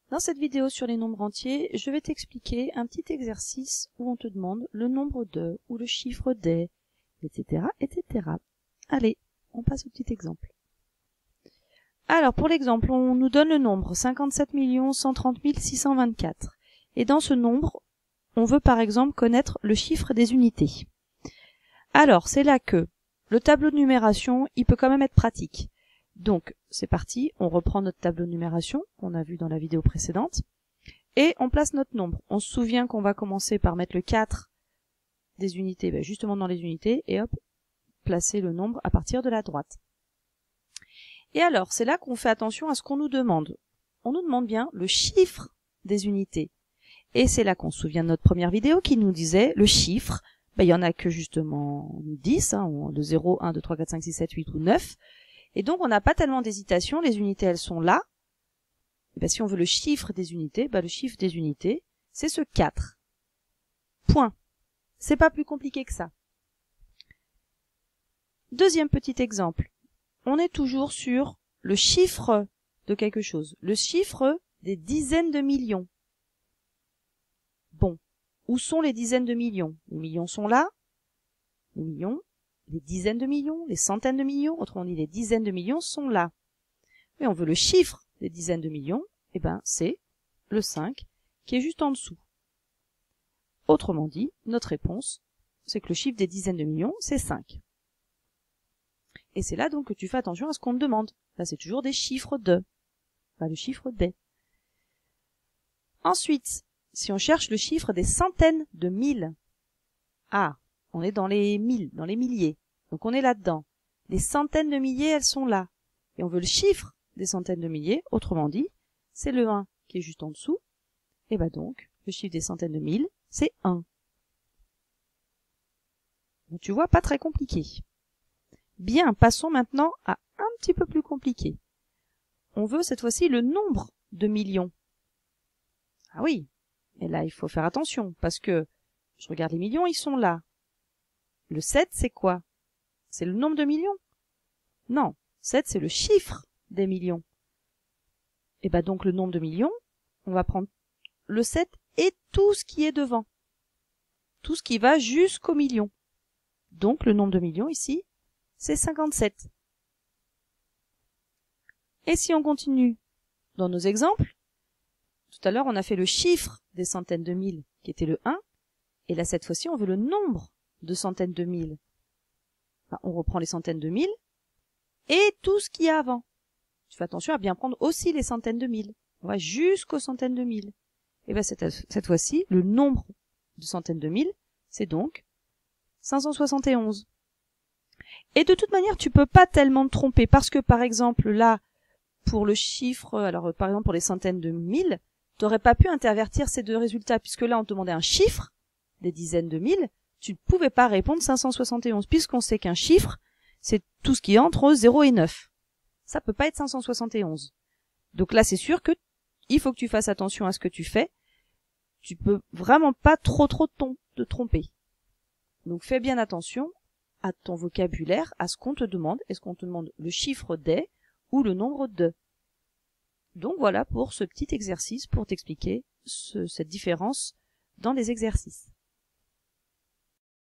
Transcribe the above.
Dans cette vidéo sur les nombres entiers, je vais t'expliquer un petit exercice où on te demande le nombre de ou le chiffre des, etc., etc. Allez, on passe au petit exemple. Alors, pour l'exemple, on nous donne le nombre 57 130 624. Et dans ce nombre, on veut par exemple connaître le chiffre des unités. Alors, c'est là que le tableau de numération, il peut quand même être pratique. Donc, c'est parti, on reprend notre tableau de numération, qu'on a vu dans la vidéo précédente, et on place notre nombre. On se souvient qu'on va commencer par mettre le 4 des unités, justement dans les unités, et hop, placer le nombre à partir de la droite. Et alors, c'est là qu'on fait attention à ce qu'on nous demande. On nous demande bien le chiffre des unités. Et c'est là qu'on se souvient de notre première vidéo qui nous disait le chiffre, il y en a que justement 10, de 0, 1, 2, 3, 4, 5, 6, 7, 8 ou 9. Et donc, on n'a pas tellement d'hésitation, les unités, elles sont là. Et si on veut le chiffre des unités, le chiffre des unités, c'est ce 4. Point. C'est pas plus compliqué que ça. Deuxième petit exemple. On est toujours sur le chiffre de quelque chose. Le chiffre des dizaines de millions. Bon. Où sont les dizaines de millions? Les millions sont là. Les millions. Les dizaines de millions, les centaines de millions, autrement dit les dizaines de millions sont là. Mais on veut le chiffre des dizaines de millions, c'est le 5 qui est juste en dessous. Autrement dit, notre réponse, c'est que le chiffre des dizaines de millions, c'est 5. Et c'est là donc que tu fais attention à ce qu'on te demande. Là, c'est toujours des chiffres de. Le chiffre des. Ensuite, si on cherche le chiffre des centaines de mille, on est dans les mille, dans les milliers. Donc on est là-dedans. Les centaines de milliers, elles sont là. Et on veut le chiffre des centaines de milliers, autrement dit, c'est le 1 qui est juste en dessous. Et donc, le chiffre des centaines de mille, c'est 1. Donc tu vois, pas très compliqué. Bien, passons maintenant à un petit peu plus compliqué. On veut cette fois-ci le nombre de millions. Ah oui, et là il faut faire attention, parce que, je regarde les millions, ils sont là. Le 7, c'est quoi? C'est le nombre de millions? Non, 7, c'est le chiffre des millions. Et donc le nombre de millions, on va prendre le 7 et tout ce qui est devant. Tout ce qui va jusqu'au million. Donc le nombre de millions ici, c'est 57. Et si on continue dans nos exemples, tout à l'heure on a fait le chiffre des centaines de mille qui était le 1, et là cette fois-ci on veut le nombre de centaines de mille. On reprend les centaines de mille et tout ce qu'il y a avant. Tu fais attention à bien prendre aussi les centaines de mille. On va jusqu'aux centaines de mille. Et cette fois-ci, le nombre de centaines de mille, c'est donc 571. Et de toute manière, tu peux pas tellement te tromper parce que par exemple là, pour le chiffre, alors par exemple pour les centaines de mille, tu n'aurais pas pu intervertir ces deux résultats puisque là on te demandait un chiffre des dizaines de mille, tu ne pouvais pas répondre 571 puisqu'on sait qu'un chiffre, c'est tout ce qui est entre 0 et 9. Ça peut pas être 571. Donc là, c'est sûr que il faut que tu fasses attention à ce que tu fais. Tu peux vraiment pas trop te tromper. Donc fais bien attention à ton vocabulaire, à ce qu'on te demande. Est-ce qu'on te demande le chiffre des ou le nombre de? Donc voilà pour ce petit exercice pour t'expliquer cette différence dans les exercices.